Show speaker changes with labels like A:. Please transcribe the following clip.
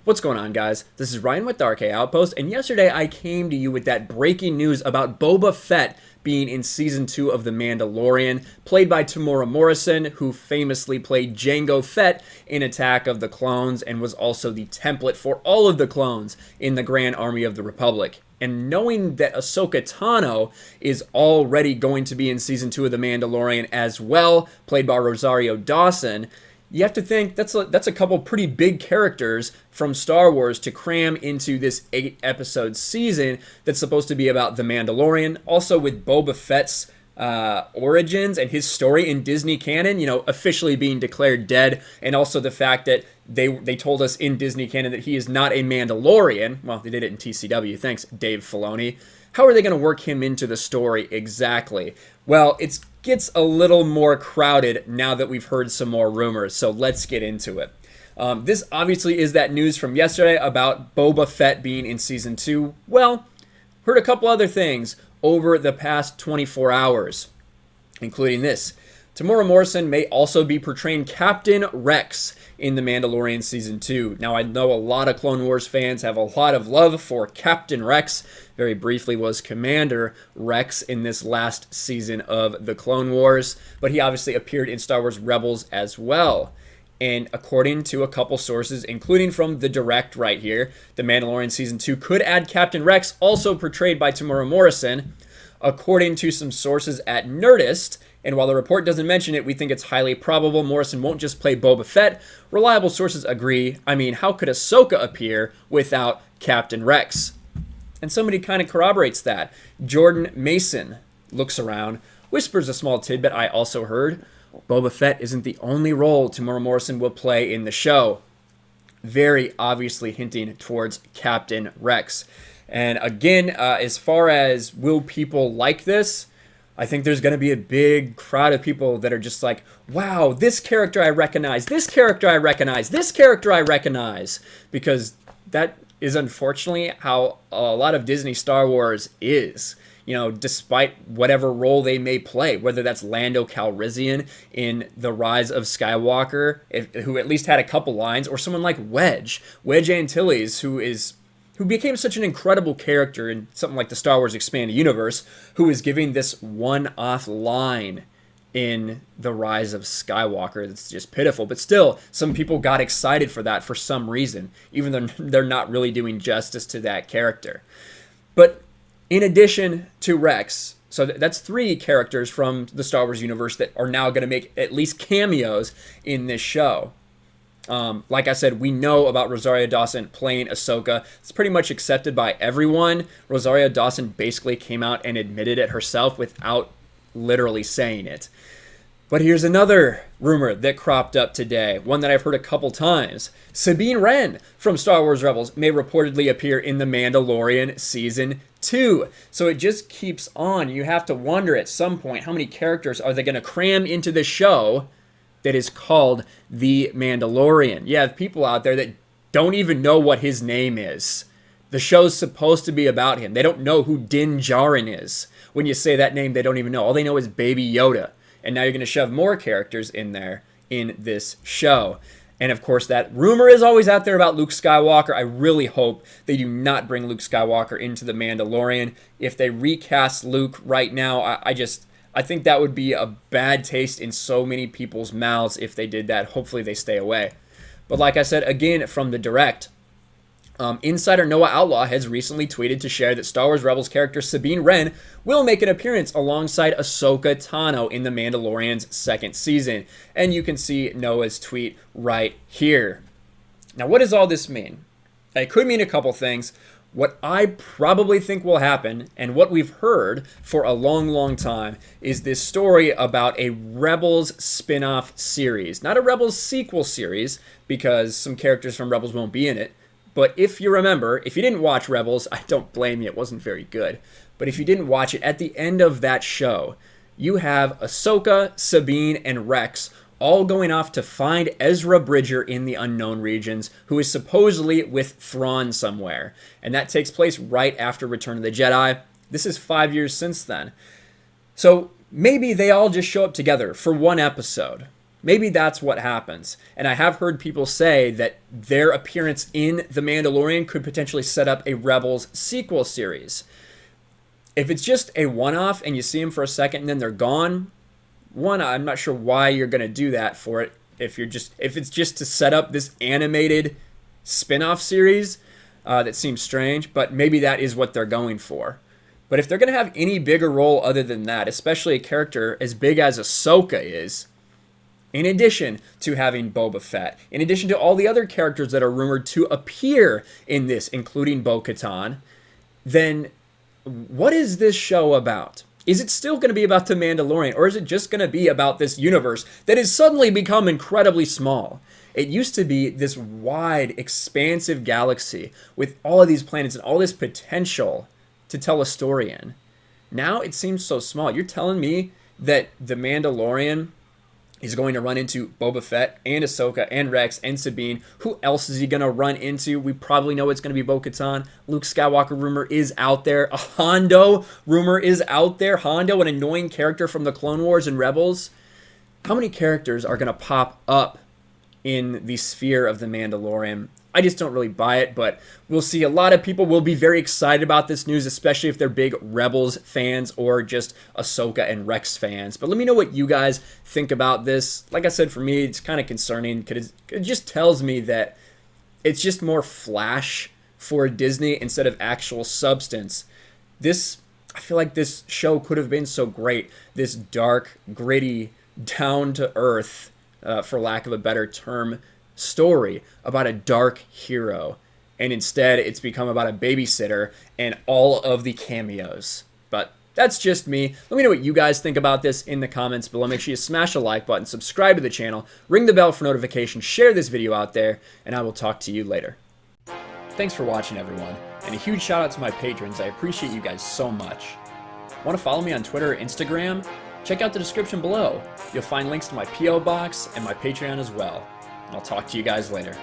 A: What's going on, guys? This is Ryan with Dark Outpost, and yesterday I came to you with that breaking news about Boba Fett being in Season 2 of The Mandalorian, played by Temuera Morrison, who famously played Jango Fett in Attack of the Clones and was also the template for all of the clones in the Grand Army of the Republic. And knowing that Ahsoka Tano is already going to be in Season 2 of The Mandalorian as well, played by Rosario Dawson, you have to think that's a couple pretty big characters from Star Wars to cram into this 8-episode season that's supposed to be about The Mandalorian. Also with Boba Fett's origins and his story in Disney canon, officially being declared dead, and also the fact that they told us in Disney canon that he is not a Mandalorian. Well, they did it in TCW. Thanks, Dave Filoni. How are they going to work him into the story exactly? Well, it gets a little more crowded now that we've heard some more rumors, so let's get into it. This obviously is that news from yesterday about Boba Fett being in Season 2. Well, heard a couple other things over the past 24 hours, including this. Temuera Morrison may also be portraying Captain Rex in The Mandalorian Season 2. Now, I know a lot of Clone Wars fans have a lot of love for Captain Rex. Very briefly was Commander Rex in this last season of The Clone Wars, but he obviously appeared in Star Wars Rebels as well. And according to a couple sources, including from the direct right here, The Mandalorian Season 2 could add Captain Rex, also portrayed by Temuera Morrison. According to some sources at Nerdist, and while the report doesn't mention it, we think it's highly probable Morrison won't just play Boba Fett. Reliable sources agree. I mean, how could Ahsoka appear without Captain Rex? And somebody kind of corroborates that. Jordan Mason looks around, whispers a small tidbit I also heard. Boba Fett isn't the only role Temuera Morrison will play in the show. Very obviously hinting towards Captain Rex. And again, as far as will people like this, I think there's going to be a big crowd of people that are just like, wow, this character I recognize, this character I recognize, this character I recognize. Because that is unfortunately how a lot of Disney Star Wars is. Despite whatever role they may play, whether that's Lando Calrissian in The Rise of Skywalker, who at least had a couple lines, or someone like Wedge Antilles, who became such an incredible character in something like the Star Wars Expanded Universe, who is giving this one-off line in The Rise of Skywalker that's just pitiful. But still, some people got excited for that for some reason, even though they're not really doing justice to that character. But in addition to Rex, so that's 3 characters from the Star Wars universe that are now going to make at least cameos in this show. Like I said, we know about Rosario Dawson playing Ahsoka. It's pretty much accepted by everyone. Rosario Dawson basically came out and admitted it herself without literally saying it. But here's another rumor that cropped up today, one that I've heard a couple times. Sabine Wren from Star Wars Rebels may reportedly appear in The Mandalorian Season 2. So it just keeps on. You have to wonder at some point, how many characters are they going to cram into the show that is called The Mandalorian? You have people out there that don't even know what his name is. The show's supposed to be about him. They don't know who Din Djarin is. When you say that name, they don't even know. All they know is Baby Yoda. And now you're going to shove more characters in there in this show. And of course, that rumor is always out there about Luke Skywalker. I really hope they do not bring Luke Skywalker into The Mandalorian. If they recast Luke right now, I think that would be a bad taste in so many people's mouths if they did that. Hopefully they stay away. But like I said, again, from the direct, insider Noah Outlaw has recently tweeted to share that Star Wars Rebels character Sabine Wren will make an appearance alongside Ahsoka Tano in The Mandalorian's 2nd season. And you can see Noah's tweet right here. Now, what does all this mean? It could mean a couple things. What I probably think will happen, and what we've heard for a long, long time, is this story about a Rebels spin-off series. Not a Rebels sequel series, because some characters from Rebels won't be in it. But if you remember, if you didn't watch Rebels, I don't blame you, it wasn't very good. But if you didn't watch it, at the end of that show, you have Ahsoka, Sabine, and Rex all going off to find Ezra Bridger in the unknown regions, who is supposedly with Thrawn somewhere. And that takes place right after Return of the Jedi. This is 5 years since then. So maybe they all just show up together for one episode. Maybe that's what happens. And I have heard people say that their appearance in The Mandalorian could potentially set up a Rebels sequel series. If it's just a one-off and you see them for a second and then they're gone, I'm not sure why you're going to do that for it. If it's just to set up this animated spin-off series, that seems strange, but maybe that is what they're going for. But if they're going to have any bigger role other than that, especially a character as big as Ahsoka is, in addition to having Boba Fett, in addition to all the other characters that are rumored to appear in this, including Bo-Katan, then what is this show about? Is it still going to be about The Mandalorian, or is it just going to be about this universe that has suddenly become incredibly small? It used to be this wide, expansive galaxy with all of these planets and all this potential to tell a story in. Now it seems so small. You're telling me that The Mandalorian is going to run into Boba Fett and Ahsoka and Rex and Sabine. Who else is he going to run into? We probably know it's going to be Bo-Katan. Luke Skywalker rumor is out there. A Hondo rumor is out there. Hondo, an annoying character from the Clone Wars and Rebels. How many characters are going to pop up in the sphere of The Mandalorian? I just don't really buy it, but we'll see. A lot of people will be very excited about this news, especially if they're big Rebels fans or just Ahsoka and Rex fans. But let me know what you guys think about this. Like I said, for me, it's kind of concerning because it just tells me that it's just more flash for Disney instead of actual substance. I feel like this show could have been so great. This dark, gritty, down-to-earth, for lack of a better term, story about a dark hero, and instead it's become about a babysitter and all of the cameos. But that's just me. Let me know what you guys think about this in the comments below. Make sure you smash the like button, subscribe to the channel, ring the bell for notifications, share this video out there, and I will talk to you later. Thanks for watching, everyone, and a huge shout out to my patrons. I appreciate you guys so much. Want to follow me on Twitter or Instagram? Check out the description below. You'll find links to my P.O. box and my Patreon as well. I'll talk to you guys later.